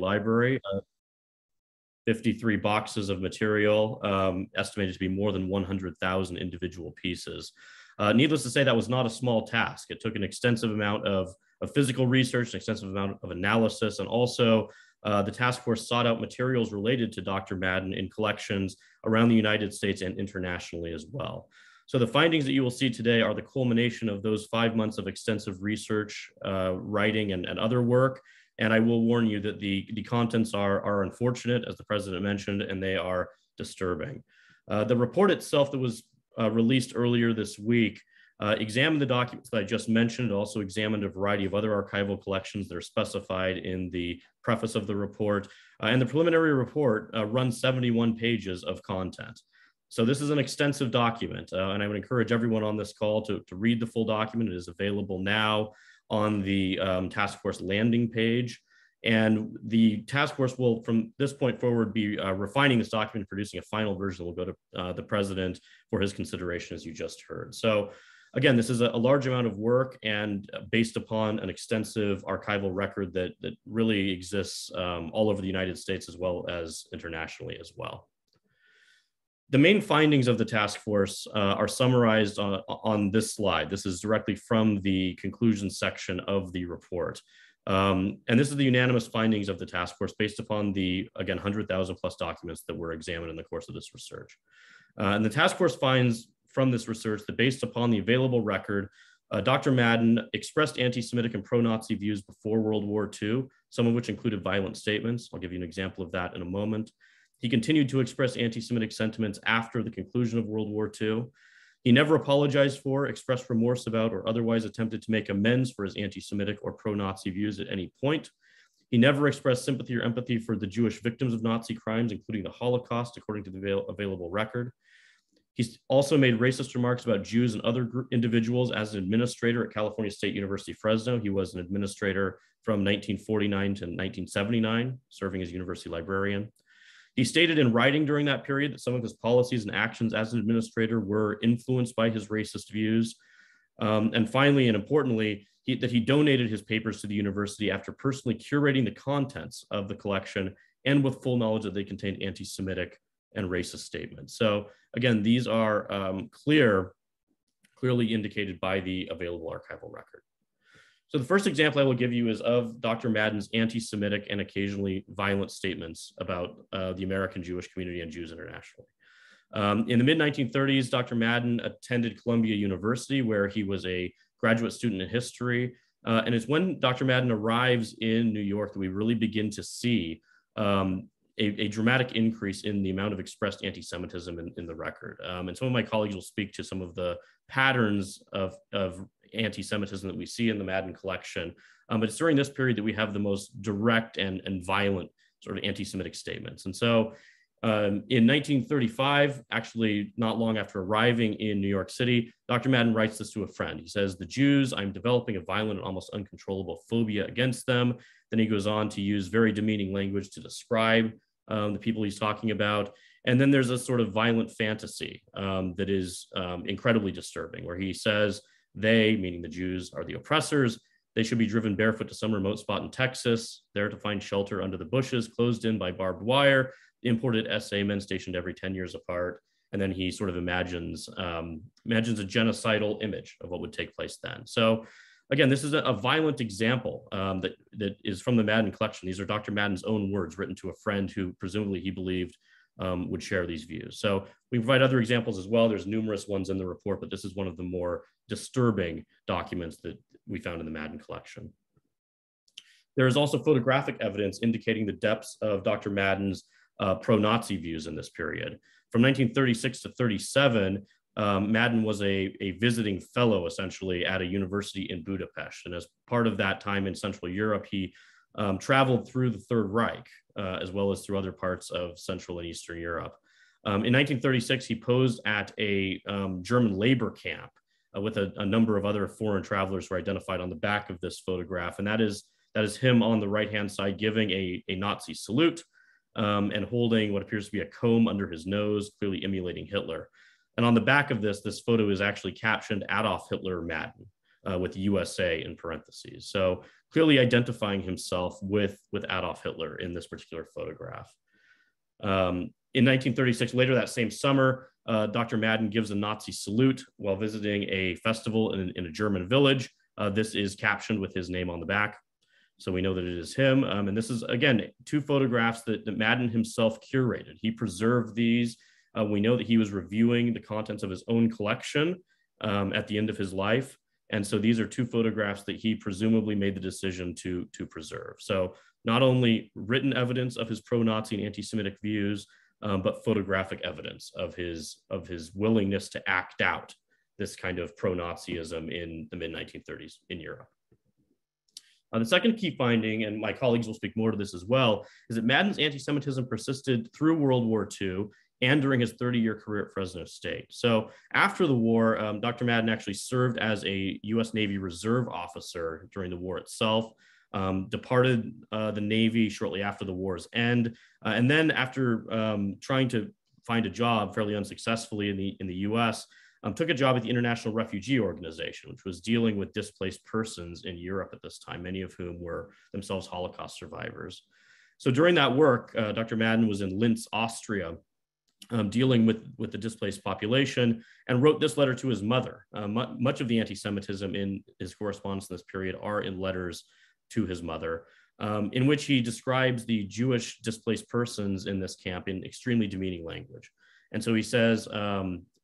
library, 53 boxes of material, estimated to be more than 100,000 individual pieces. Needless to say, that was not a small task. It took an extensive amount of physical research, an extensive amount of analysis, and also the task force sought out materials related to Dr. Madden in collections around the United States and internationally as well. So the findings that you will see today are the culmination of those 5 months of extensive research, writing, and other work. And I will warn you that the contents are unfortunate, as the president mentioned, and they are disturbing. The report itself that was released earlier this week examined the documents that I just mentioned, also examined a variety of other archival collections that are specified in the preface of the report. And the preliminary report runs 71 pages of content. So this is an extensive document, and I would encourage everyone on this call to read the full document. It is available now on the task force landing page. And the task force will, from this point forward, be refining this document and producing a final version that will go to the president for his consideration, as you just heard. So again, this is a large amount of work and based upon an extensive archival record that really exists all over the United States as well as internationally as well. The main findings of the task force are summarized on this slide. This is directly from the conclusion section of the report. And this is the unanimous findings of the task force based upon the, again, 100,000 plus documents that were examined in the course of this research. And the task force finds from this research that based upon the available record, Dr. Madden expressed anti-Semitic and pro-Nazi views before World War II, some of which included violent statements. I'll give you an example of that in a moment. He continued to express anti-Semitic sentiments after the conclusion of World War II. He never apologized for, expressed remorse about, or otherwise attempted to make amends for his anti-Semitic or pro-Nazi views at any point. He never expressed sympathy or empathy for the Jewish victims of Nazi crimes, including the Holocaust, according to the available record. He's also made racist remarks about Jews and other individuals as an administrator at California State University, Fresno. He was an administrator from 1949 to 1979, serving as university librarian. He stated in writing during that period that some of his policies and actions as an administrator were influenced by his racist views. And finally, and importantly, that he donated his papers to the university after personally curating the contents of the collection and with full knowledge that they contained anti-Semitic and racist statements. So again, these are clearly indicated by the available archival record. So the first example I will give you is of Dr. Madden's anti-Semitic and occasionally violent statements about the American Jewish community and Jews internationally. In the mid-1930s, Dr. Madden attended Columbia University, where he was a graduate student in history. And it's when Dr. Madden arrives in New York that we really begin to see a dramatic increase in the amount of expressed anti-Semitism in the record. And some of my colleagues will speak to some of the patterns of anti-Semitism that we see in the Madden collection. But it's during this period that we have the most direct and violent sort of anti-Semitic statements. And so in 1935, actually not long after arriving in New York City, Dr. Madden writes this to a friend. He says, "The Jews, I'm developing a violent and almost uncontrollable phobia against them." Then he goes on to use very demeaning language to describe the people he's talking about. And then there's a sort of violent fantasy that is incredibly disturbing, where he says they, meaning the Jews, are the oppressors. They should be driven barefoot to some remote spot in Texas, there to find shelter under the bushes, closed in by barbed wire, imported SA men stationed every 10 years apart. And then he sort of imagines a genocidal image of what would take place then. So again, this is a violent example that is from the Madden collection. These are Dr. Madden's own words written to a friend who presumably he believed would share these views. So we provide other examples as well. There's numerous ones in the report, but this is one of the more disturbing documents that we found in the Madden collection. There is also photographic evidence indicating the depths of Dr. Madden's pro-Nazi views in this period. From 1936 to 37, Madden was a visiting fellow, essentially, at a university in Budapest. And as part of that time in Central Europe, he traveled through the Third Reich, as well as through other parts of Central and Eastern Europe. In 1936, he posed at a German labor camp with a number of other foreign travelers who are identified on the back of this photograph. And that is him on the right-hand side giving a Nazi salute and holding what appears to be a comb under his nose, clearly emulating Hitler. And on the back of this photo is actually captioned Adolf Hitler Madden. with USA in parentheses. So clearly identifying himself with Adolf Hitler in this particular photograph. In 1936, later that same summer, Dr. Madden gives a Nazi salute while visiting a festival in a German village. This is captioned with his name on the back, so we know that it is him. And this is, again, two photographs that Madden himself curated. He preserved these. We know that he was reviewing the contents of his own collection at the end of his life. And so these are two photographs that he presumably made the decision to preserve. So not only written evidence of his pro-Nazi and anti-Semitic views, but photographic evidence of his willingness to act out this kind of pro-Nazism in the mid-1930s in Europe. The second key finding, and my colleagues will speak more to this as well, is that Madden's anti-Semitism persisted through World War II and during his 30-year career at Fresno State. So after the war, Dr. Madden actually served as a U.S. Navy Reserve officer during the war itself, departed the Navy shortly after the war's end, and then after trying to find a job fairly unsuccessfully in the U.S., took a job at the International Refugee Organization, which was dealing with displaced persons in Europe at this time, many of whom were themselves Holocaust survivors. So during that work, Dr. Madden was in Linz, Austria, dealing with the displaced population, and wrote this letter to his mother. Much of the anti-Semitism in his correspondence in this period are in letters to his mother, in which he describes the Jewish displaced persons in this camp in extremely demeaning language. And so he says,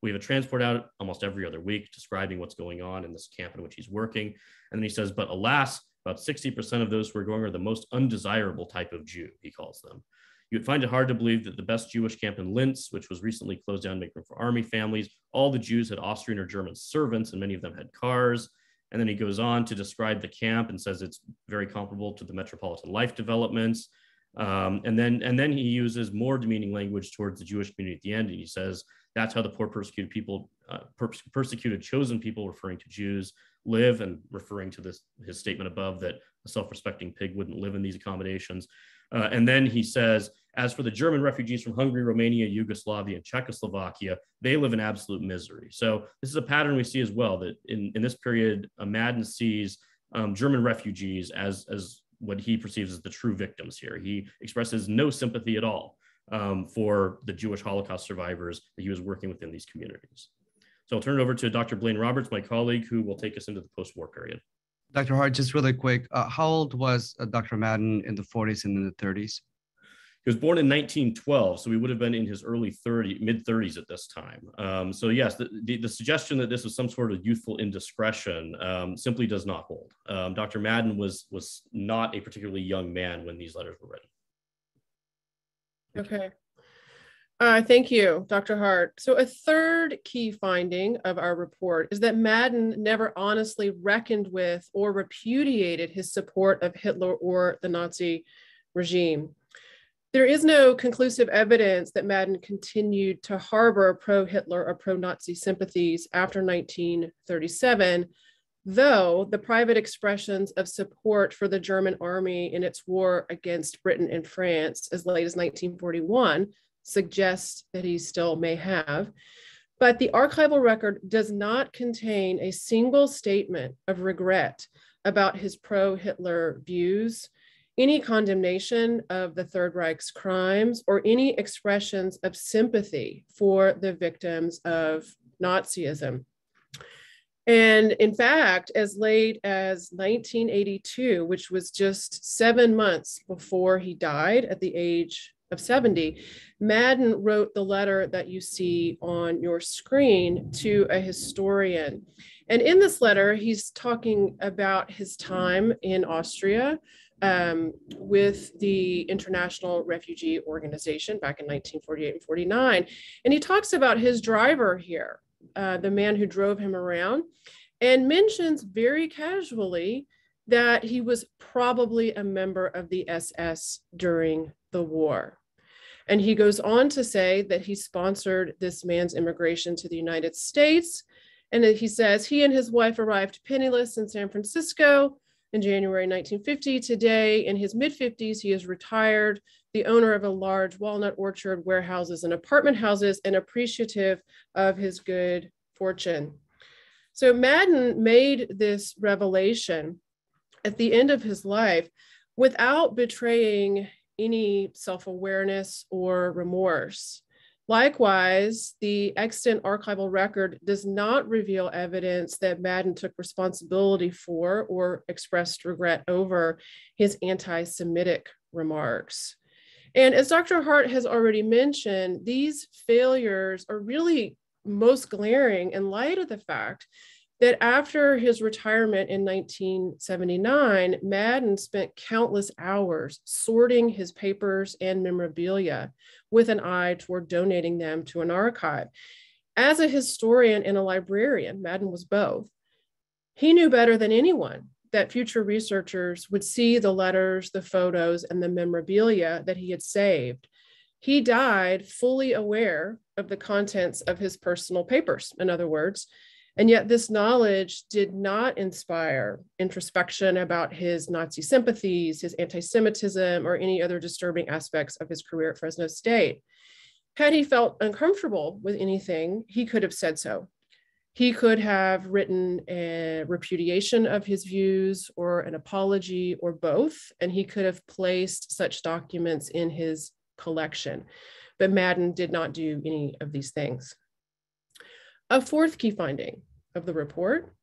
we have a transport out almost every other week describing what's going on in this camp in which he's working. And then he says, but alas, about 60% of those who are going are the most undesirable type of Jew, he calls them. You would find it hard to believe that the best Jewish camp in Linz, which was recently closed down to make room for army families, all the Jews had Austrian or German servants, and many of them had cars. And then he goes on to describe the camp and says it's very comparable to the metropolitan life developments. And then he uses more demeaning language towards the Jewish community at the end. And he says, that's how the poor persecuted people, persecuted chosen people, referring to Jews, live, and referring to his statement above that a self-respecting pig wouldn't live in these accommodations. And then he says, as for the German refugees from Hungary, Romania, Yugoslavia, and Czechoslovakia, they live in absolute misery. So this is a pattern we see as well, that in this period, Madden sees German refugees as what he perceives as the true victims here. He expresses no sympathy at all for the Jewish Holocaust survivors that he was working with in these communities. So I'll turn it over to Dr. Blaine Roberts, my colleague, who will take us into the post-war period. Dr. Hart, just really quick, how old was Dr. Madden in the 40s and in the 30s? He was born in 1912, so he would have been in his mid-30s at this time. So yes, the suggestion that this was some sort of youthful indiscretion simply does not hold. Dr. Madden was not a particularly young man when these letters were written. Okay. Thank you, Dr. Hart. So a third key finding of our report is that Madden never honestly reckoned with or repudiated his support of Hitler or the Nazi regime. There is no conclusive evidence that Madden continued to harbor pro-Hitler or pro-Nazi sympathies after 1937, though the private expressions of support for the German army in its war against Britain and France as late as 1941 suggests that he still may have. But the archival record does not contain a single statement of regret about his pro-Hitler views, any condemnation of the Third Reich's crimes, or any expressions of sympathy for the victims of Nazism. And in fact, as late as 1982, which was just 7 months before he died at the age of 70, Madden wrote the letter that you see on your screen to a historian. And in this letter, he's talking about his time in Austria with the International Refugee Organization back in 1948 and 49. And he talks about his driver here, the man who drove him around, and mentions very casually that he was probably a member of the SS during the war. And he goes on to say that he sponsored this man's immigration to the United States. And he says he and his wife arrived penniless in San Francisco in January 1950. Today, in his mid-50s, he is retired, the owner of a large walnut orchard, warehouses, and apartment houses, and appreciative of his good fortune. So Madden made this revelation at the end of his life without betraying any self-awareness or remorse. Likewise, the extant archival record does not reveal evidence that Madden took responsibility for or expressed regret over his anti-Semitic remarks. And as Dr. Hart has already mentioned, these failures are really most glaring in light of the fact that after his retirement in 1979, Madden spent countless hours sorting his papers and memorabilia with an eye toward donating them to an archive. As a historian and a librarian, Madden was both. He knew better than anyone that future researchers would see the letters, the photos, and the memorabilia that he had saved. He died fully aware of the contents of his personal papers, in other words, and yet this knowledge did not inspire introspection about his Nazi sympathies, his anti-Semitism, or any other disturbing aspects of his career at Fresno State. Had he felt uncomfortable with anything, he could have said so. He could have written a repudiation of his views or an apology or both, and he could have placed such documents in his collection. But Madden did not do any of these things. A fourth key finding of the report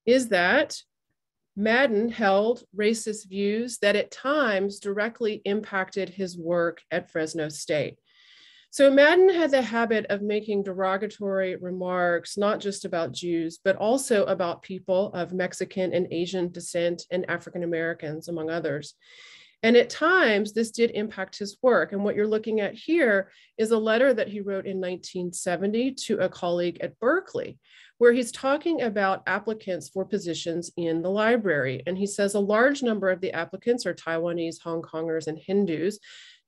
is that Madden held racist views that at times directly impacted his work at Fresno State. So Madden had the habit of making derogatory remarks, not just about Jews, but also about people of Mexican and Asian descent and African Americans, among others. And at times, this did impact his work. And what you're looking at here is a letter that he wrote in 1970 to a colleague at Berkeley, where he's talking about applicants for positions in the library. And he says a large number of the applicants are Taiwanese, Hong Kongers, and Hindus,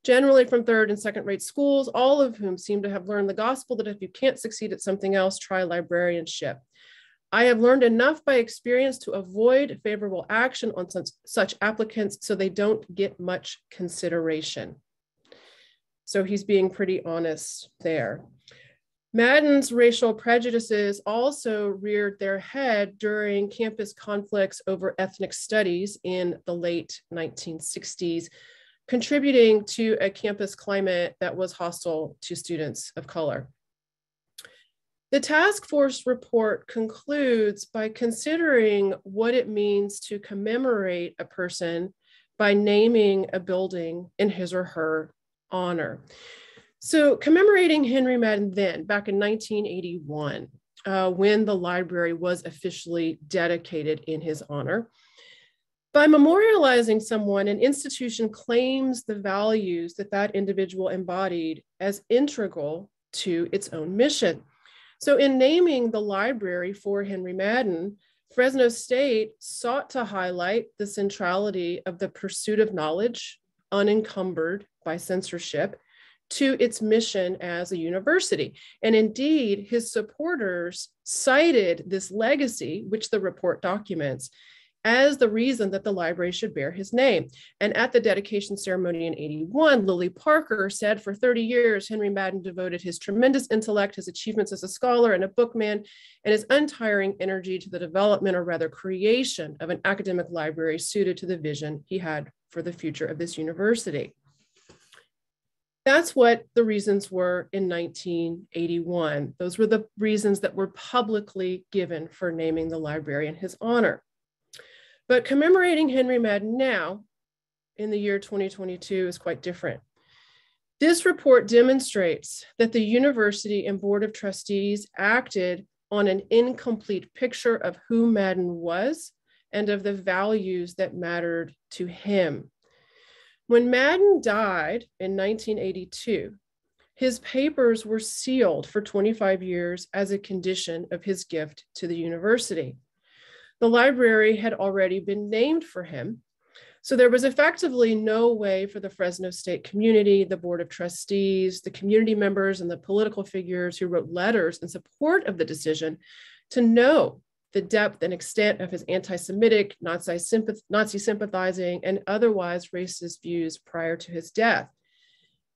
generally from third and second rate schools, all of whom seem to have learned the gospel that if you can't succeed at something else, try librarianship. I have learned enough by experience to avoid favorable action on such applicants so they don't get much consideration. So he's being pretty honest there. Madden's racial prejudices also reared their head during campus conflicts over ethnic studies in the late 1960s, contributing to a campus climate that was hostile to students of color. The task force report concludes by considering what it means to commemorate a person by naming a building in his or her honor. So commemorating Henry Madden then, back in 1981, when the library was officially dedicated in his honor, by memorializing someone, an institution claims the values that that individual embodied as integral to its own mission. So in naming the library for Henry Madden, Fresno State sought to highlight the centrality of the pursuit of knowledge, unencumbered by censorship, to its mission as a university. And indeed, his supporters cited this legacy, which the report documents, as the reason that the library should bear his name. And at the dedication ceremony in '81, Lily Parker said, for 30 years, Henry Madden devoted his tremendous intellect, his achievements as a scholar and a bookman, and his untiring energy to the development, or rather creation, of an academic library suited to the vision he had for the future of this university. That's what the reasons were in 1981. Those were the reasons that were publicly given for naming the library in his honor. But commemorating Henry Madden now, in the year 2022, is quite different. This report demonstrates that the university and board of trustees acted on an incomplete picture of who Madden was and of the values that mattered to him. When Madden died in 1982, his papers were sealed for 25 years as a condition of his gift to the university. The library had already been named for him, so there was effectively no way for the Fresno State community, the board of trustees, the community members, and the political figures who wrote letters in support of the decision to know the depth and extent of his anti-Semitic, Nazi sympathizing, and otherwise racist views prior to his death.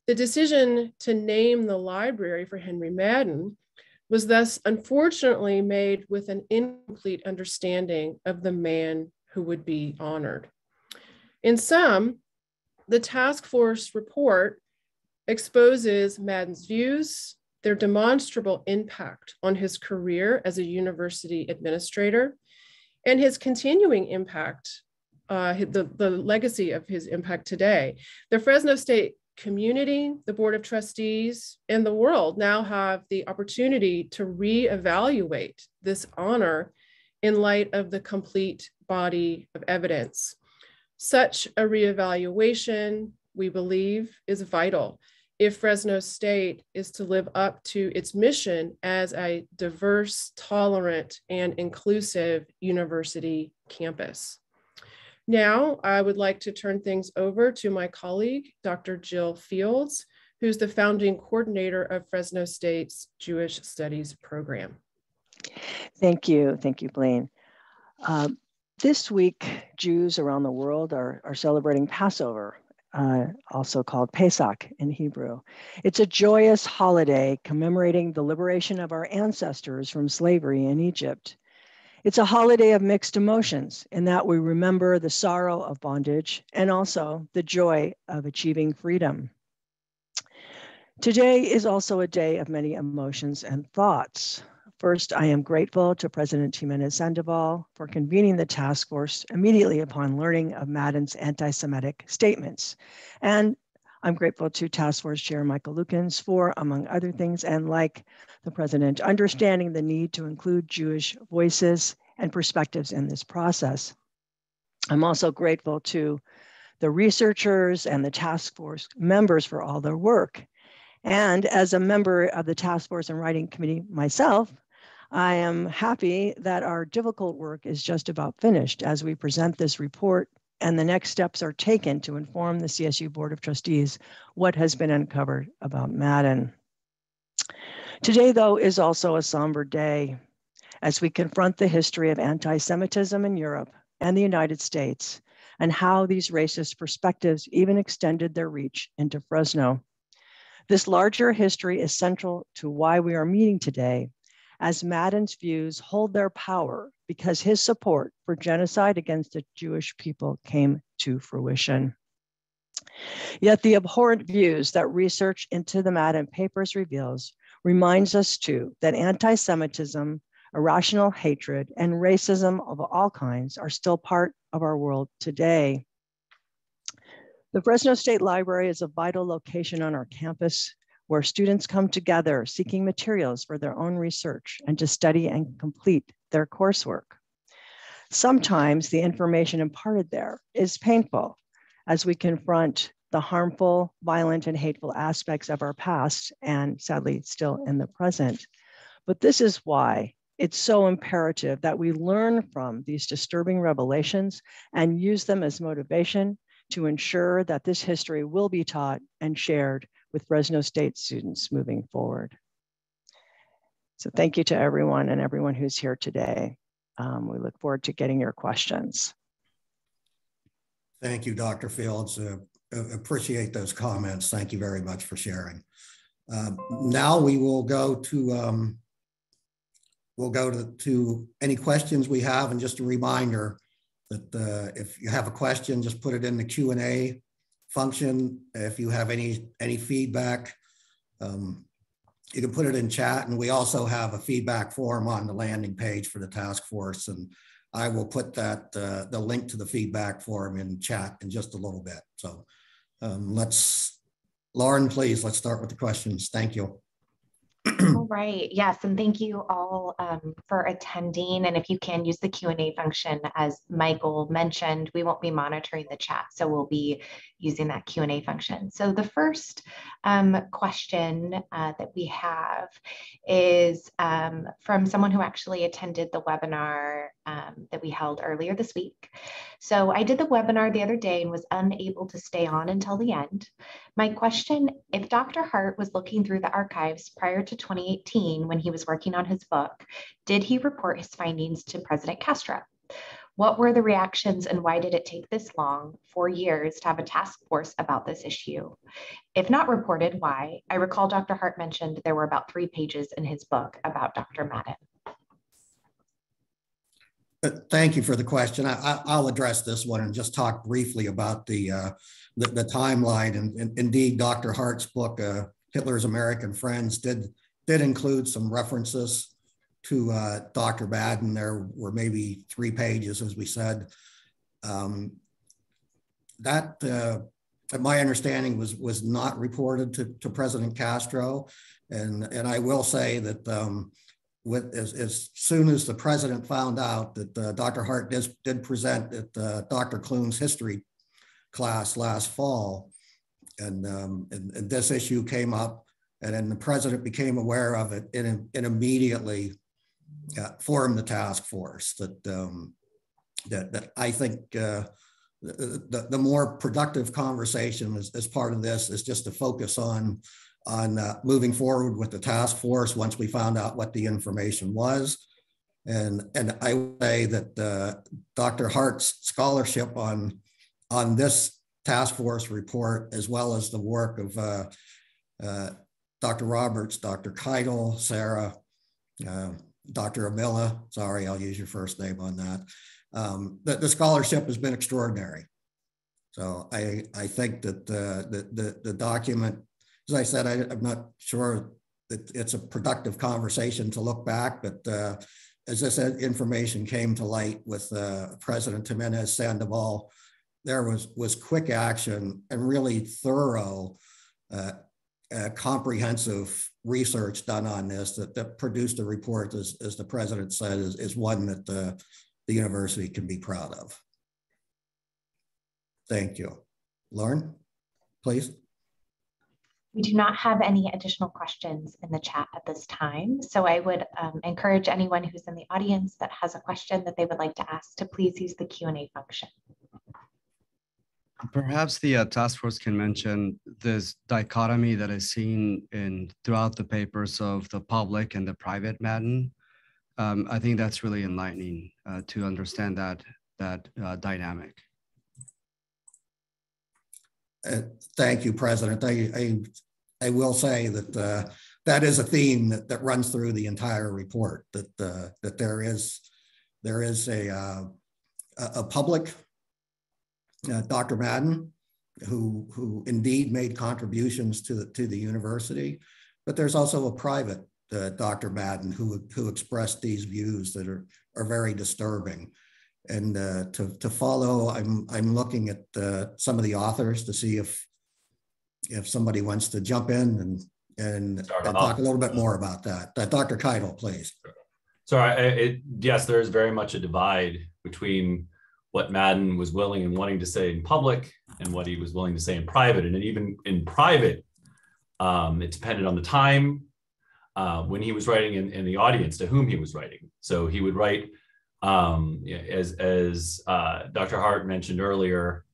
The decision to name the library for Henry Madden was thus unfortunately made with an incomplete understanding of the man who would be honored. In sum, the task force report exposes Madden's views, their demonstrable impact on his career as a university administrator, and his continuing impact, the legacy of his impact today. The Fresno State community, the Board of Trustees, and the world now have the opportunity to reevaluate this honor in light of the complete body of evidence. Such a reevaluation, we believe, is vital if Fresno State is to live up to its mission as a diverse, tolerant, and inclusive university campus. Now, I would like to turn things over to my colleague, Dr. Jill Fields, who's the founding coordinator of Fresno State's Jewish Studies program. Thank you, Blaine. This week, Jews around the world are celebrating Passover, also called Pesach in Hebrew. It's a joyous holiday commemorating the liberation of our ancestors from slavery in Egypt. It's a holiday of mixed emotions in that we remember the sorrow of bondage and also the joy of achieving freedom. Today is also a day of many emotions and thoughts. First, I am grateful to President Jimenez Sandoval for convening the task force immediately upon learning of Madden's anti-Semitic statements. And I'm grateful to Task Force Chair Michael Lukens for, among other things, and like the President, understanding the need to include Jewish voices and perspectives in this process. I'm also grateful to the researchers and the task force members for all their work. And as a member of the task force and writing committee myself, I am happy that our difficult work is just about finished as we present this report and the next steps are taken to inform the CSU Board of Trustees what has been uncovered about Madden. Today, though, is also a somber day as we confront the history of anti-Semitism in Europe and the United States and how these racist perspectives even extended their reach into Fresno. This larger history is central to why we are meeting today, as Madden's views hold their power because his support for genocide against the Jewish people came to fruition. Yet the abhorrent views that research into the Madden papers reveals reminds us too that anti-Semitism, irrational hatred, and racism of all kinds are still part of our world today. The Fresno State Library is a vital location on our campus where students come together seeking materials for their own research and to study and complete their coursework. Sometimes the information imparted there is painful as we confront the harmful, violent, and hateful aspects of our past and sadly still in the present. But this is why it's so imperative that we learn from these disturbing revelations and use them as motivation to ensure that this history will be taught and shared with Fresno State students moving forward. So thank you to everyone and everyone who's here today. We look forward to getting your questions. Thank you, Dr. Fields. Appreciate those comments. Thank you very much for sharing. Now we will go to any questions we have, and just a reminder that if you have a question, just put it in the Q&A function. If you have any feedback, you can put it in chat, and we also have a feedback form on the landing page for the task force, and I will put that the link to the feedback form in chat in just a little bit. So Lauren, please, let's start with the questions. Thank you. All right, yes, and thank you all for attending. And if you can use the Q&A function, as Michael mentioned, we won't be monitoring the chat, so we'll be using that Q&A function. So the first question that we have is from someone who actually attended the webinar that we held earlier this week. So I did the webinar the other day and was unable to stay on until the end. My question, if Dr. Hart was looking through the archives prior to 2018 when he was working on his book, did he report his findings to President Castro? What were the reactions and why did it take this long, 4 years, to have a task force about this issue? If not reported, why? I recall Dr. Hart mentioned there were about 3 pages in his book about Dr. Madden. Thank you for the question. I'll address this one and just talk briefly about the timeline. And indeed, Dr. Hart's book, Hitler's American Friends, did include some references to Dr. Madden. There were maybe 3 pages, as we said. That, my understanding, was not reported to President Castro. And I will say that as soon as the president found out that Dr. Hart did present at Dr. Kloon's history class last fall, and this issue came up, and then the president became aware of it and immediately formed the task force. That I think the more productive conversation as part of this is just to focus on moving forward with the task force once we found out what the information was. And I would say that Dr. Hart's scholarship on this task force report, as well as the work of Dr. Roberts, Dr. Keitel, Sarah, Dr. Amila, sorry, I'll use your first name on that. The scholarship has been extraordinary. So I think that the document, as I said, I'm not sure that it's a productive conversation to look back, but as this information came to light with President Jimenez Sandoval, there was quick action and really thorough, comprehensive research done on this that produced a report, as the president said, is one that the university can be proud of. Thank you. Lauren, please. We do not have any additional questions in the chat at this time. So I would encourage anyone who's in the audience that has a question that they would like to ask to please use the Q&A function. Perhaps the task force can mention this dichotomy that is seen throughout the papers of the public and the private Madden. I think that's really enlightening to understand that dynamic. Thank you, President. I will say that that is a theme that runs through the entire report. That there is a public Dr. Madden who indeed made contributions to the university, but there's also a private Dr. Madden who expressed these views that are very disturbing. And to follow, I'm looking at some of the authors to see if somebody wants to jump in and talk a little bit more about that. Dr. Keitel, please. So yes, there's very much a divide between what Madden was willing and wanting to say in public and what he was willing to say in private. And even in private, it depended on the time when he was writing and the audience to whom he was writing. So he would write, as Dr. Hart mentioned earlier,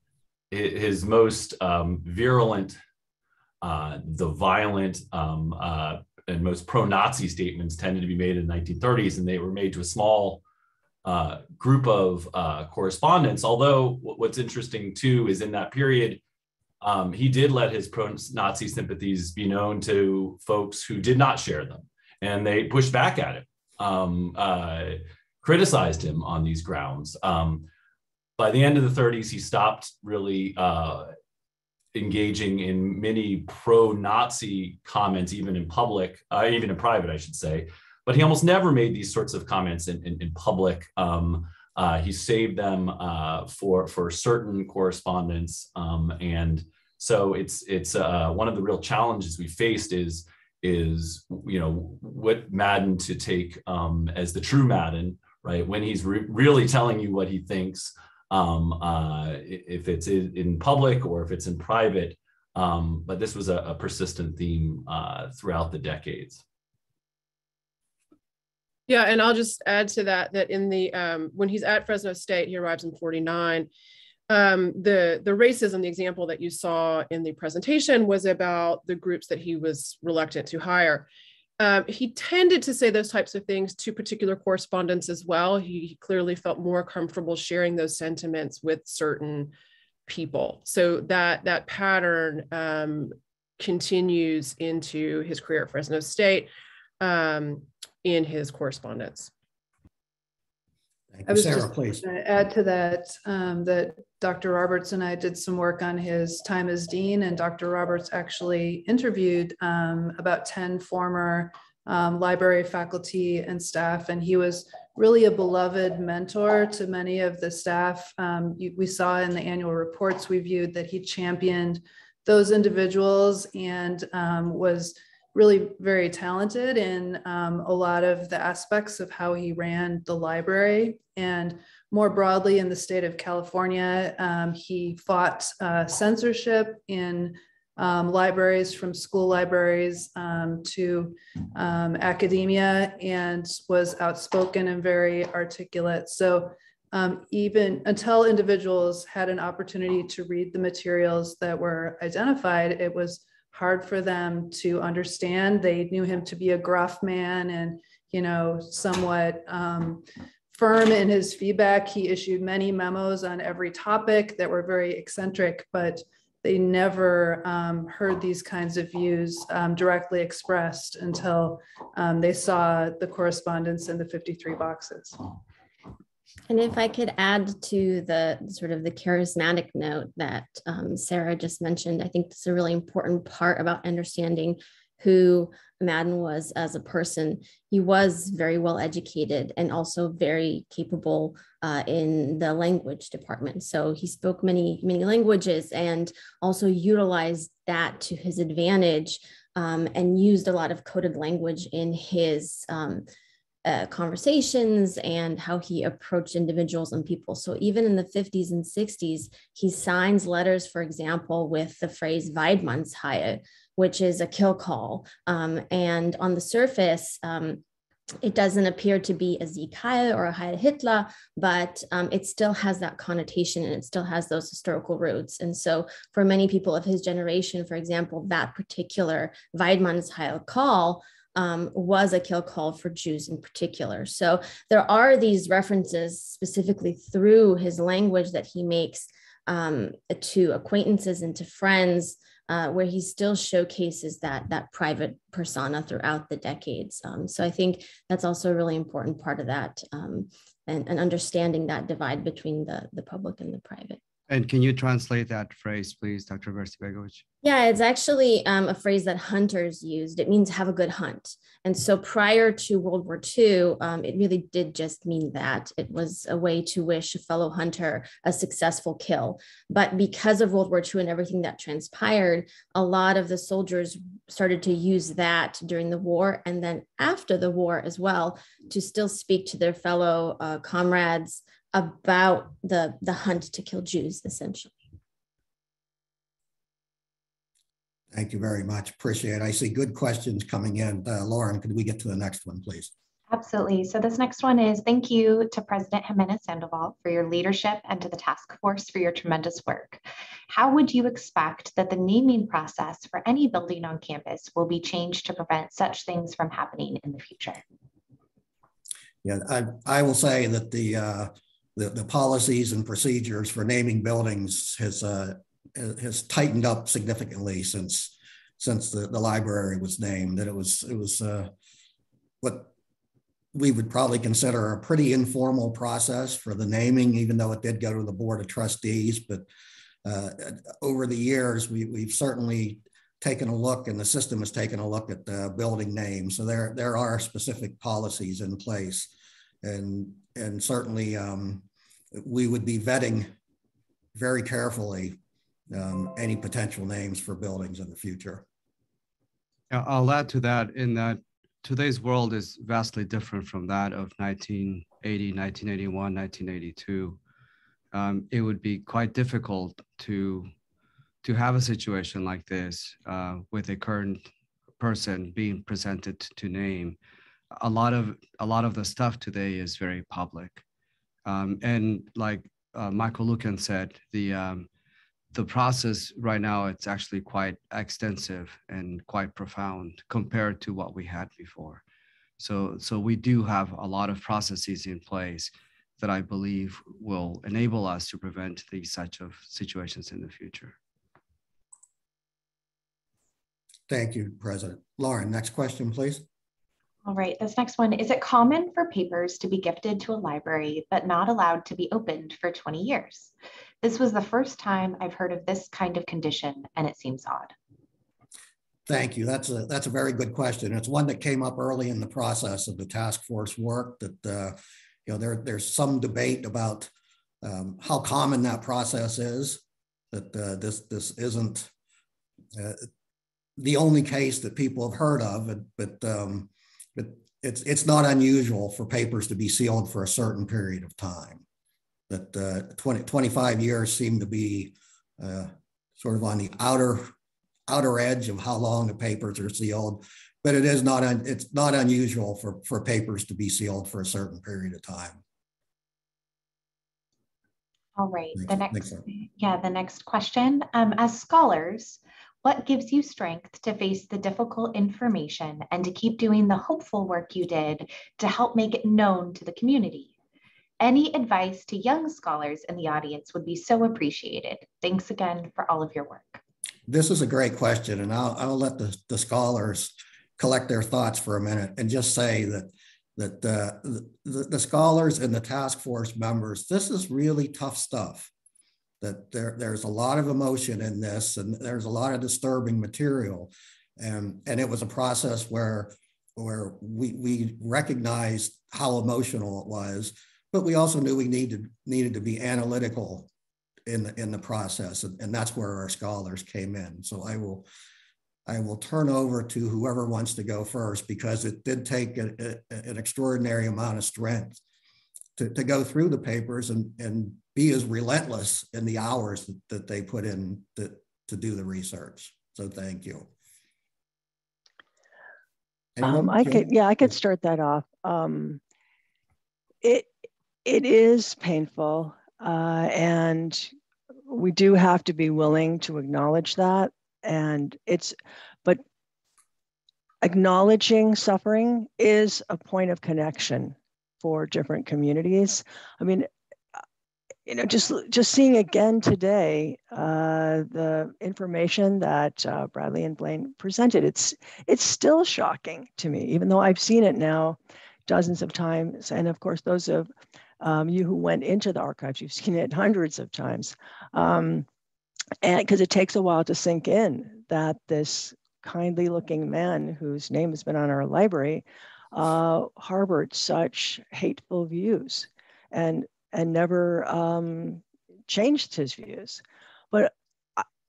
his most virulent, the violent and most pro-Nazi statements tended to be made in the 1930s, and they were made to a small group of correspondents. Although what's interesting too is in that period, he did let his pro-Nazi sympathies be known to folks who did not share them, and they pushed back at him, criticized him on these grounds. By the end of the 30s, he stopped really engaging in many pro-Nazi comments, even in public, even in private, I should say. But he almost never made these sorts of comments in public. He saved them for certain correspondence. And so it's one of the real challenges we faced is what Madden to take as the true Madden, right? When he's really telling you what he thinks, if it's in public or if it's in private. But this was a persistent theme throughout the decades. Yeah, and I'll just add to that in the when he's at Fresno State, he arrives in 49. The racism, the example that you saw in the presentation was about the groups that he was reluctant to hire. He tended to say those types of things to particular correspondents as well. He clearly felt more comfortable sharing those sentiments with certain people. So that pattern continues into his career at Fresno State in his correspondence. Thank you. Sarah, please. Going to add to that, that Dr. Roberts and I did some work on his time as dean, and Dr. Roberts actually interviewed about 10 former library faculty and staff, and he was really a beloved mentor to many of the staff. We saw in the annual reports we viewed that he championed those individuals and was really very talented in a lot of the aspects of how he ran the library. And more broadly in the state of California, he fought censorship in libraries, from school libraries to academia, and was outspoken and very articulate. So even until individuals had an opportunity to read the materials that were identified, it was hard for them to understand. They knew him to be a gruff man and, you know, somewhat firm in his feedback. He issued many memos on every topic that were very eccentric, but they never heard these kinds of views directly expressed until they saw the correspondence in the 53 boxes. And if I could add to the sort of the charismatic note that Sarah just mentioned, I think this is a really important part about understanding who Madden was as a person. He was very well educated and also very capable in the language department. So he spoke many languages and also utilized that to his advantage and used a lot of coded language in his conversations and how he approached individuals and people. So even in the 50s and 60s, he signs letters, for example, with the phrase Weidmannsheil, which is a kill call. And on the surface, it doesn't appear to be a Sieg Heil or a Heil Hitler, but it still has that connotation and it still has those historical roots. And so for many people of his generation, for example, that particular Weidmannsheil call was a kill call for Jews in particular. So there are these references specifically through his language that he makes to acquaintances and to friends, where he still showcases that private persona throughout the decades. So I think that's also a really important part of that and understanding that divide between the public and the private. And can you translate that phrase, please, Dr. Versi-Begovic? Yeah, it's actually a phrase that hunters used. It means have a good hunt. And so prior to World War II, it really did just mean that. It was a way to wish a fellow hunter a successful kill. But because of World War II and everything that transpired, a lot of the soldiers started to use that during the war and then after the war as well to still speak to their fellow comrades about the hunt to kill Jews, essentially. Thank you very much. Appreciate it. I see good questions coming in. Lauren, could we get to the next one, please? Absolutely. So this next one is thank you to President Jimenez Sandoval for your leadership and to the task force for your tremendous work. How would you expect that the naming process for any building on campus will be changed to prevent such things from happening in the future? Yeah, I will say that the policies and procedures for naming buildings has tightened up significantly since the library was named. That it was what we would probably consider a pretty informal process for the naming, even though it did go to the Board of Trustees. But over the years, we've certainly taken a look, and the system has taken a look at the building names. So there are specific policies in place, and certainly we would be vetting very carefully any potential names for buildings in the future. I'll add to that in that today's world is vastly different from that of 1980, 1981, 1982. It would be quite difficult to have a situation like this with a current person being presented to name. A lot of the stuff today is very public. And like Michael Lucan said, the process right now, it's actually quite extensive and quite profound compared to what we had before. So we do have a lot of processes in place that I believe will enable us to prevent these such of situations in the future. Thank you, President. Lauren, next question, please. All right, this next one, is it common for papers to be gifted to a library but not allowed to be opened for 20 years? This was the first time I've heard of this kind of condition, and it seems odd. Thank you. That's a very good question. It's one that came up early in the process of the task force work. That there's some debate about how common that process is. That this isn't the only case that people have heard of, but it's not unusual for papers to be sealed for a certain period of time. That 25 years seem to be sort of on the outer edge of how long the papers are sealed, but it's not unusual for papers to be sealed for a certain period of time. All right, the next question. As scholars, what gives you strength to face the difficult information and to keep doing the hopeful work you did to help make it known to the community? Any advice to young scholars in the audience would be so appreciated. Thanks again for all of your work. This is a great question, and I'll let the scholars collect their thoughts for a minute and just say that the scholars and the task force members, this is really tough stuff. That there's a lot of emotion in this, and there's a lot of disturbing material, and it was a process where we recognized how emotional it was, but we also knew we needed to be analytical in the process, and that's where our scholars came in. So I will turn over to whoever wants to go first, because it did take an extraordinary amount of strength to go through the papers and be as relentless in the hours that they put in to do the research. So thank you. I could start that off. It is painful, and we do have to be willing to acknowledge that. But acknowledging suffering is a point of connection for different communities. I mean, just seeing again today the information that Bradley and Blaine presented, it's still shocking to me, even though I've seen it now dozens of times. And of course, those of you who went into the archives, you've seen it hundreds of times. And because it takes a while to sink in that this kindly looking man whose name has been on our library harbored such hateful views and never changed his views. But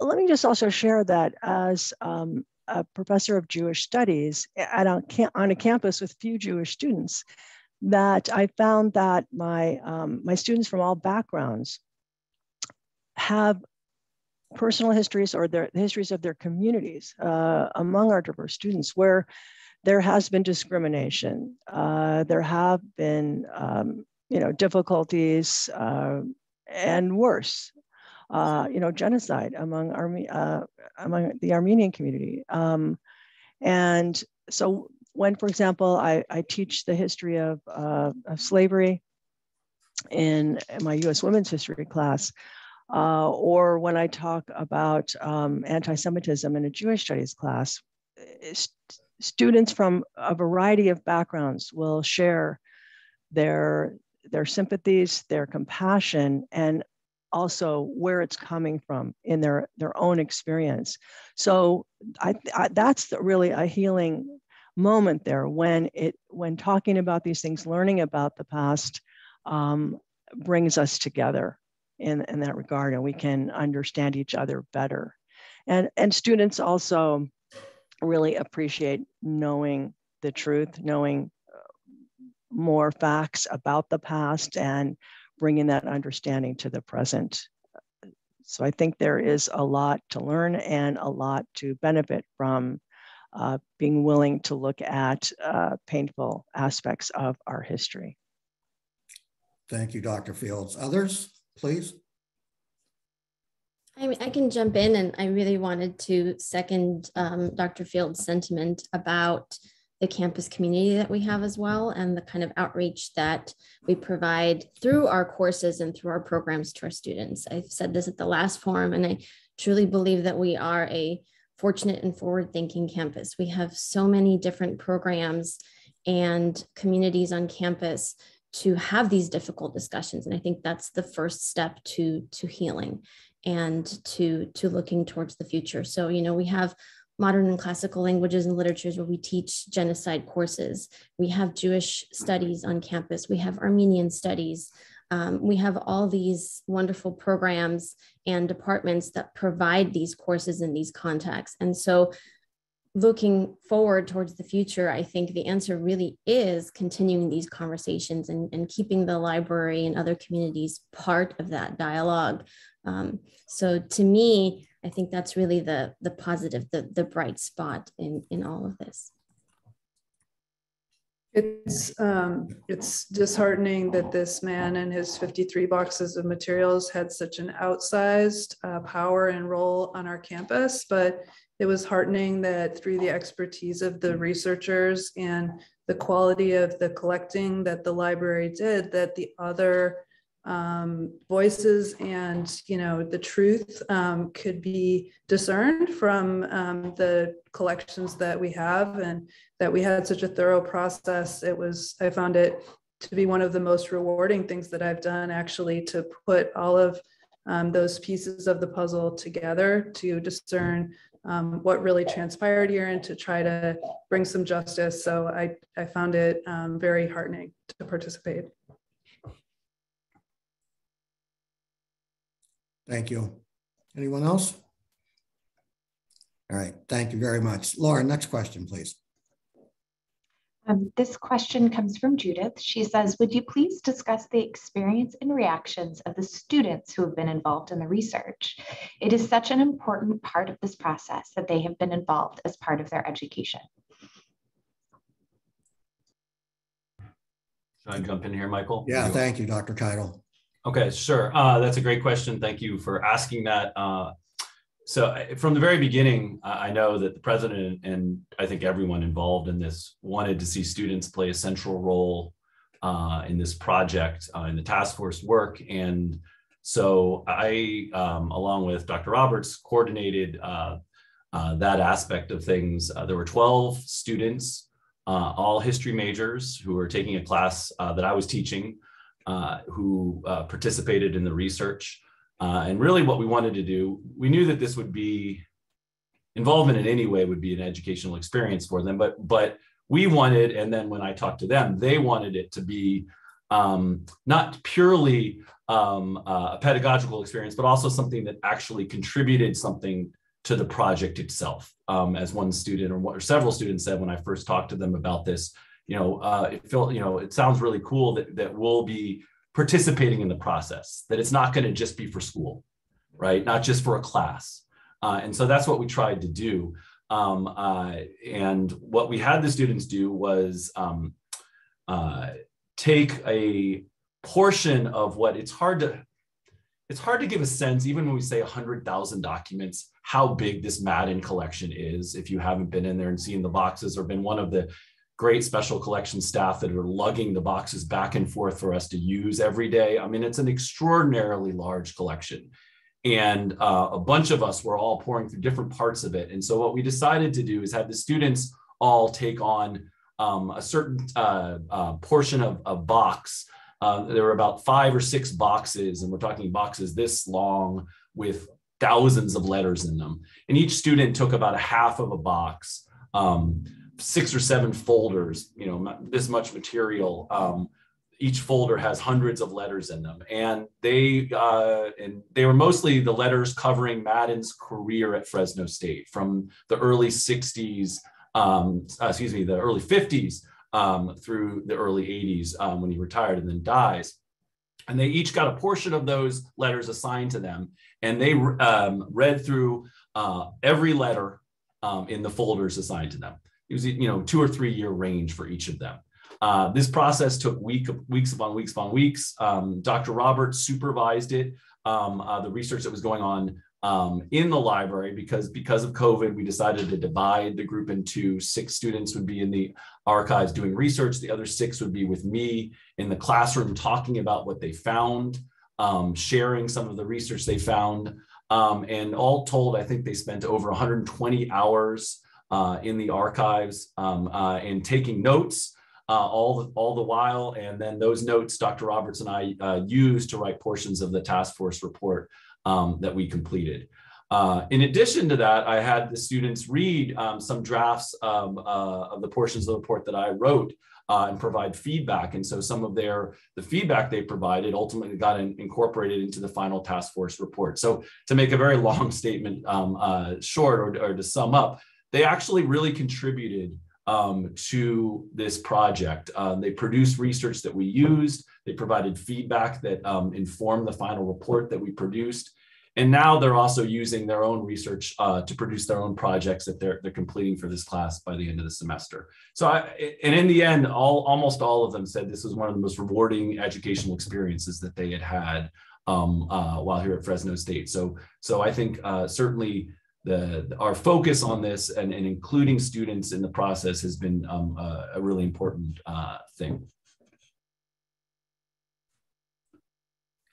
let me just also share that as a professor of Jewish studies on a campus with few Jewish students, that I found that my students from all backgrounds have personal histories or the histories of their communities among our diverse students where there has been discrimination, there have been difficulties and worse, genocide among the Armenian community. And so when, for example, I teach the history of slavery in my US Women's History class, or when I talk about anti-Semitism in a Jewish studies class, students from a variety of backgrounds will share their sympathies, their compassion, and also where it's coming from in their own experience. So that's really a healing moment there when talking about these things, learning about the past brings us together in that regard, and we can understand each other better. And students also really appreciate knowing the truth, knowing more facts about the past and bringing that understanding to the present. So I think there is a lot to learn and a lot to benefit from being willing to look at painful aspects of our history. Thank you, Dr. Fields. Others, please. I mean, I can jump in, and I really wanted to second Dr. Field's sentiment about the campus community that we have as well, and the kind of outreach that we provide through our courses and through our programs to our students. I've said this at the last forum, and I truly believe that we are a fortunate and forward-thinking campus. We have so many different programs and communities on campus to have these difficult discussions. And I think that's the first step to healing and to looking towards the future. So, you know, we have modern and classical languages and literatures where we teach genocide courses. We have Jewish studies on campus. We have Armenian studies. We have all these wonderful programs and departments that provide these courses in these contexts. And so looking forward towards the future, I think the answer really is continuing these conversations and keeping the library and other communities part of that dialogue. So to me, I think that's really the positive, the bright spot in all of this. It's disheartening that this man and his 53 boxes of materials had such an outsized power and role on our campus, but it was heartening that through the expertise of the researchers and the quality of the collecting that the library did, that the other voices and, you know, the truth could be discerned from the collections that we have, and that we had such a thorough process. I found it to be one of the most rewarding things that I've done, actually, to put all of those pieces of the puzzle together to discern what really transpired here and to try to bring some justice. So I found it very heartening to participate. Thank you. Anyone else? All right, thank you very much. Laura, next question, please. This question comes from Judith. She says, would you please discuss the experience and reactions of the students who have been involved in the research? It is such an important part of this process that they have been involved as part of their education. Should I jump in here, Michael? Yeah, thank you, Dr. Keidel. Okay, sure. That's a great question. Thank you for asking that. So from the very beginning, I know that the president and I think everyone involved in this wanted to see students play a central role in this project, in the task force work. And so I, along with Dr. Roberts, coordinated that aspect of things. There were 12 students, all history majors, who were taking a class that I was teaching, who participated in the research. And really what we wanted to do, we knew that this would be, involvement in any way would be an educational experience for them, but we wanted, and then when I talked to them, they wanted it to be not purely a pedagogical experience, but also something that actually contributed something to the project itself. As one student or several students said when I first talked to them about this, it sounds really cool that we'll be participating in the process, that it's not going to just be for school, right? Not just for a class. And so that's what we tried to do. And what we had the students do was take a portion of what it's hard to give a sense, even when we say 100,000 documents, how big this Madden collection is. If you haven't been in there and seen the boxes or been one of the great special collections staff that are lugging the boxes back and forth for us to use every day. I mean, it's an extraordinarily large collection. And a bunch of us were all pouring through different parts of it. And so what we decided to do is have the students all take on a certain portion of a box. There were about 5 or 6 boxes, and we're talking boxes this long with thousands of letters in them. And each student took about a half of a box, 6 or 7 folders, this much material. Each folder has hundreds of letters in them. And they were mostly the letters covering Madden's career at Fresno State from the early 60s, the early 50s through the early 80s when he retired and then dies. And they each got a portion of those letters assigned to them. And they read through every letter in the folders assigned to them. It was, 2 or 3 year range for each of them. This process took weeks upon weeks upon weeks. Dr. Roberts supervised it. The research that was going on in the library, because of COVID, we decided to divide the group into 6 students would be in the archives doing research. The other 6 would be with me in the classroom talking about what they found, sharing some of the research they found. And all told, I think they spent over 120 hours in the archives and taking notes all the while. And then those notes, Dr. Roberts and I used to write portions of the task force report that we completed. In addition to that, I had the students read some drafts of the portions of the report that I wrote and provide feedback. And so some of the feedback they provided ultimately got incorporated into the final task force report. So to make a very long statement short, or to sum up, they actually really contributed to this project. They produced research that we used. They provided feedback that informed the final report that we produced. And now they're also using their own research to produce their own projects that they're completing for this class by the end of the semester. So, and in the end, almost all of them said this was one of the most rewarding educational experiences that they had while here at Fresno State. So I think certainly our focus on this and including students in the process has been a really important thing.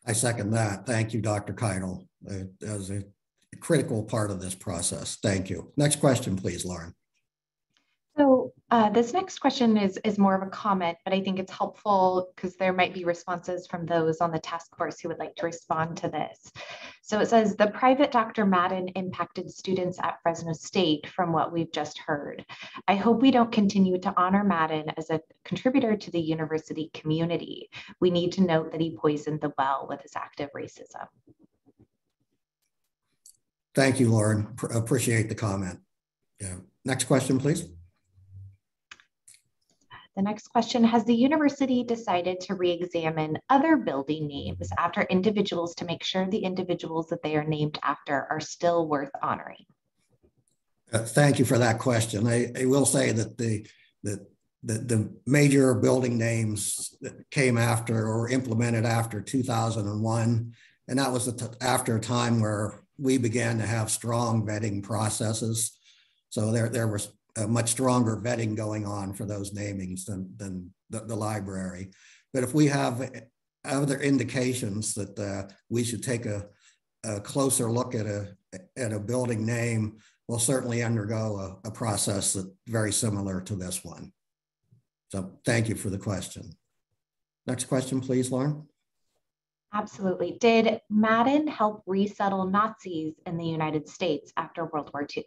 I second that. Thank you, Dr. Keitel. That was a critical part of this process. Thank you. Next question, please, Lauren. So this next question is more of a comment, but I think it's helpful because there might be responses from those on the task force who would like to respond to this. So it says, the private Dr. Madden impacted students at Fresno State from what we've just heard. I hope we don't continue to honor Madden as a contributor to the university community. We need to note that he poisoned the well with his active racism. Thank you, Lauren. Appreciate the comment. Yeah. Next question, please. The next question, has the university decided to re-examine other building names after individuals to make sure the individuals that they are named after are still worth honoring? Thank you for that question. I will say that the major building names that came after or implemented after 2001, and that was after a time where we began to have strong vetting processes. So there was a much stronger vetting going on for those namings than the library. But if we have other indications that we should take a closer look at a building name, we'll certainly undergo a process that's very similar to this one. So thank you for the question. Next question, please, Lauren. Absolutely. Did Madden help resettle Nazis in the United States after World War II?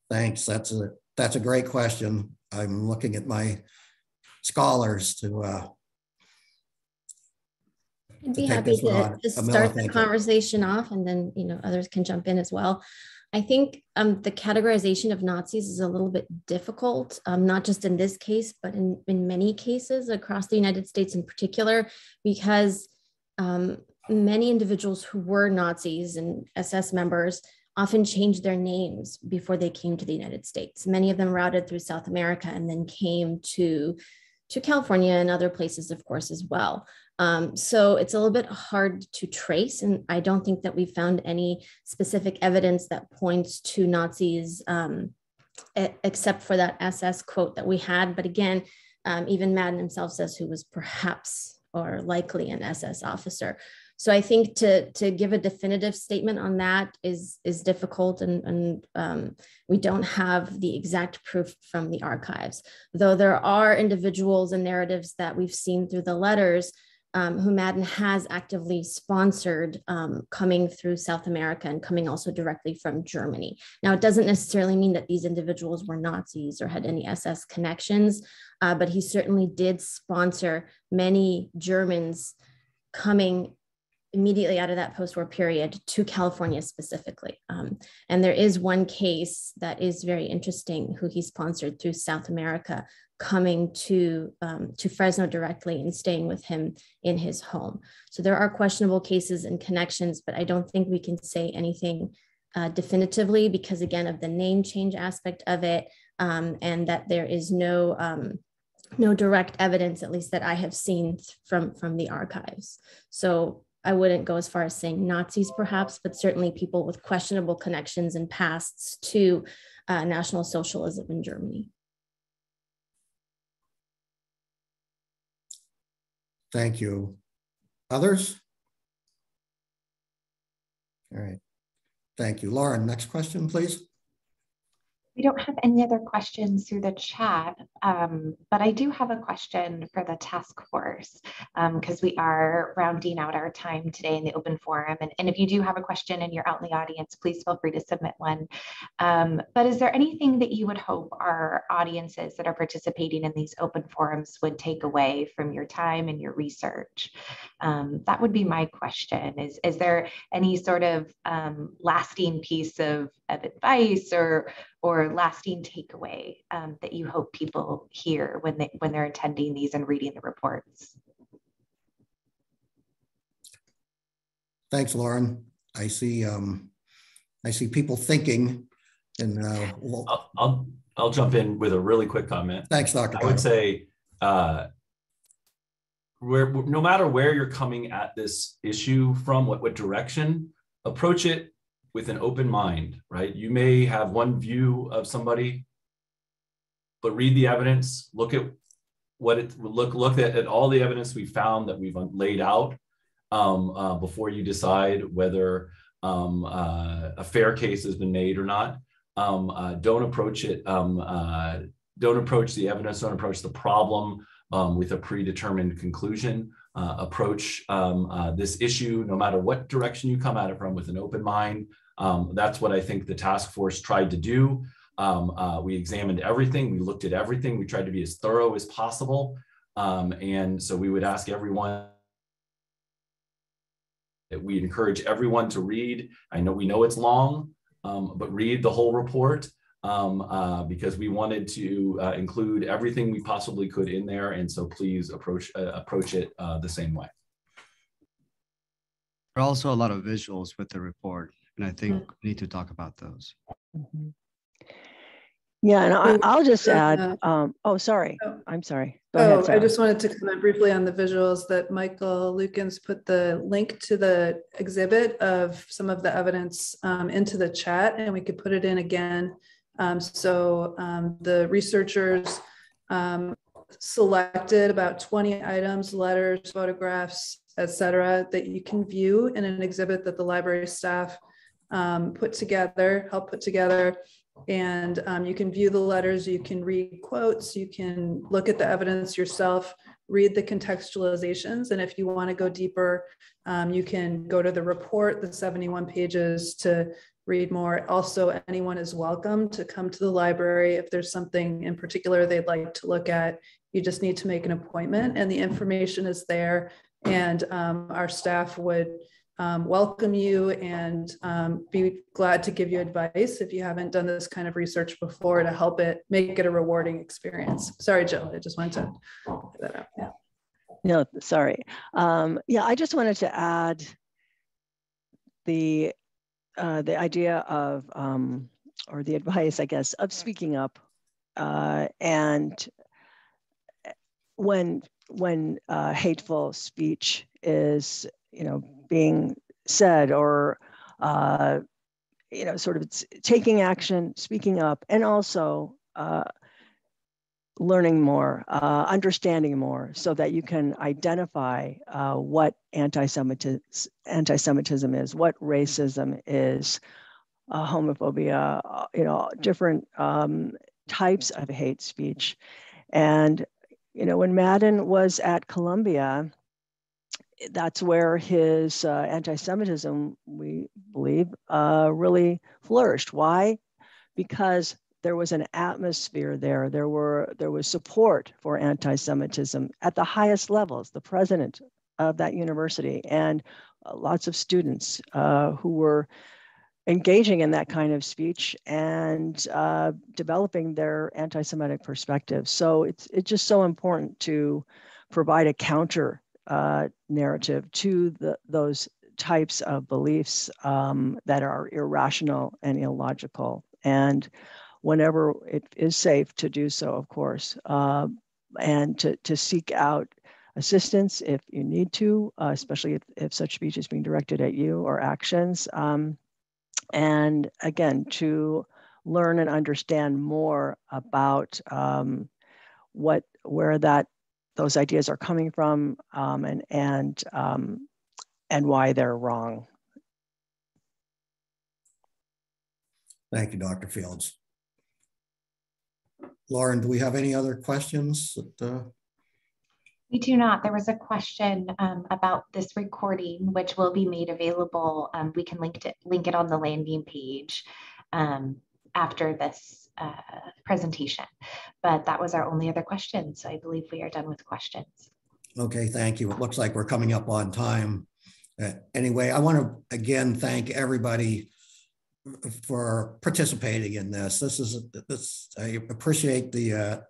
Thanks. That's a great question. I'm looking at my scholars to I'd be happy to start the conversation off, and then others can jump in as well. I think the categorization of Nazis is a little bit difficult, not just in this case, but in many cases across the United States in particular, because many individuals who were Nazis and SS members often changed their names before they came to the United States. Many of them routed through South America and then came to California and other places, of course, as well. So it's a little bit hard to trace, and I don't think that we found any specific evidence that points to Nazis, except for that SS quote that we had. But again, even Madden himself says who was perhaps or likely an SS officer. So I think to give a definitive statement on that is difficult, and we don't have the exact proof from the archives, though there are individuals and narratives that we've seen through the letters who Madden has actively sponsored coming through South America and coming also directly from Germany. Now, it doesn't necessarily mean that these individuals were Nazis or had any SS connections, but he certainly did sponsor many Germans coming immediately out of that post-war period to California specifically. And there is one case that is very interesting who he sponsored through South America, coming to Fresno directly and staying with him in his home. So there are questionable cases and connections, but I don't think we can say anything definitively because, again, of the name change aspect of it, and that there is no direct evidence, at least that I have seen from the archives. So I wouldn't go as far as saying Nazis perhaps, but certainly people with questionable connections and pasts to National Socialism in Germany. Thank you. Others? All right. Thank you. Lauren, next question, please. We don't have any other questions through the chat, but I do have a question for the task force because we are rounding out our time today in the open forum. And if you do have a question and you're out in the audience, please feel free to submit one. But is there anything that you would hope our audiences that are participating in these open forums would take away from your time and your research? That would be my question. Is there any sort of lasting piece of advice or lasting takeaway that you hope people hear when they're attending these and reading the reports? Thanks, Lauren. I see people thinking, and I'll jump in with a really quick comment. Thanks, Dr. I would say no matter where you're coming at this issue from, what direction, approach it with an open mind, right? You may have one view of somebody, but read the evidence, look at what it look at all the evidence we found that we've laid out before you decide whether a fair case has been made or not. Don't approach it. Don't approach the evidence. Don't approach the problem with a predetermined conclusion. Approach this issue, no matter what direction you come at it from, with an open mind. That's what I think the task force tried to do. We examined everything. We looked at everything. We tried to be as thorough as possible. And so we would ask everyone, that we encourage everyone to read. We know it's long, but read the whole report because we wanted to include everything we possibly could in there. And so please approach it the same way. There are also a lot of visuals with the report, and I think we need to talk about those. Mm-hmm. Yeah, and I'll just add, oh, sorry. I'm sorry. Go ahead, Sarah. I just wanted to comment briefly on the visuals that Michael Lukens put the link to the exhibit of some of the evidence into the chat, and we could put it in again. The researchers selected about 20 items, letters, photographs, etc., that you can view in an exhibit that the library staff helped put together. And you can view the letters, you can read quotes, you can look at the evidence yourself, read the contextualizations. And if you want to go deeper, you can go to the report, the 71 pages, to read more. Also, anyone is welcome to come to the library if there's something in particular they'd like to look at. You just need to make an appointment, and the information is there. And our staff would welcome you and be glad to give you advice if you haven't done this kind of research before, to help make it a rewarding experience. Sorry, Jill, I just wanted to get that out. Yeah. No, sorry. Yeah, I just wanted to add the idea of, or the advice, I guess, of speaking up. And when hateful speech is, being said, or, sort of taking action, speaking up, and also learning more, understanding more, so that you can identify what anti-Semitism is, what racism is, homophobia, different types of hate speech. And, when Madden was at Columbia, that's where his anti-Semitism, we believe, really flourished. Why? Because there was an atmosphere there. There was support for anti-Semitism at the highest levels. The president of that university and lots of students who were engaging in that kind of speech and developing their anti-Semitic perspective. So it's just so important to provide a counter narrative to those types of beliefs that are irrational and illogical. And whenever it is safe to do so, of course, and to seek out assistance if you need to, especially if such speech is being directed at you or actions. And again, to learn and understand more about where those ideas are coming from, and why they're wrong. Thank you, Dr. Fields. Lauren, do we have any other questions? We do not. There was a question about this recording, which will be made available. We can link it on the landing page after this presentation. But that was our only other question. So I believe we are done with questions. Okay, thank you. It looks like we're coming up on time. Anyway, I want to again thank everybody for participating in this. I appreciate the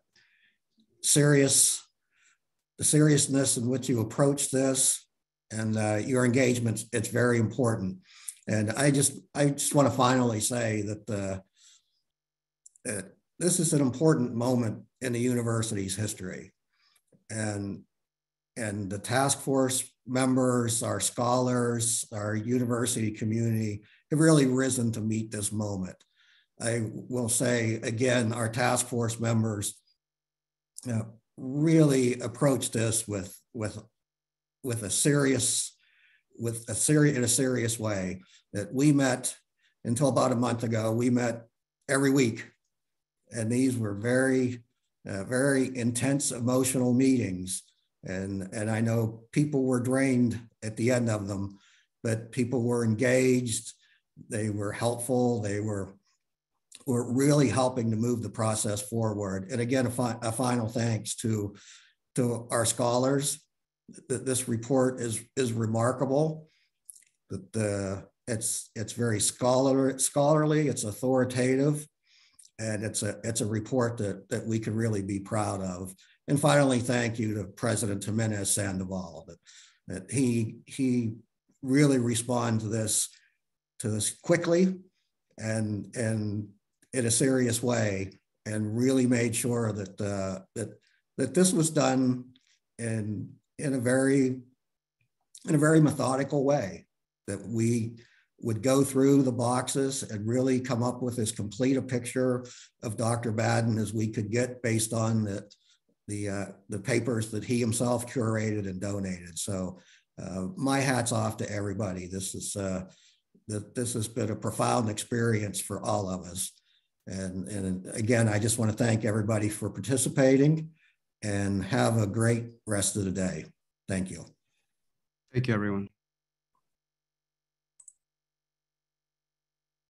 seriousness in which you approach this, and your engagement. It's very important. And I just want to finally say that this is an important moment in the university's history, and the task force members, our scholars, our university community have really risen to meet this moment. I will say again, our task force members really approached this in a serious way. That we met until about a month ago. We met every week, and these were very intense emotional meetings. And I know people were drained at the end of them, but people were engaged. They were helpful. They were really helping to move the process forward. And again, a final thanks to our scholars. This report is remarkable. That it's very scholarly. It's authoritative, and it's a report that we can really be proud of. And finally, thank you to President Jimenez Sandoval, that he really responded to this quickly and in a serious way, and really made sure that this was done in a very methodical way, that we would go through the boxes and really come up with as complete a picture of Dr. Madden as we could get based on the papers that he himself curated and donated. So my hat's off to everybody. This has been a profound experience for all of us. And again, I just want to thank everybody for participating, and have a great rest of the day. Thank you. Thank you, everyone.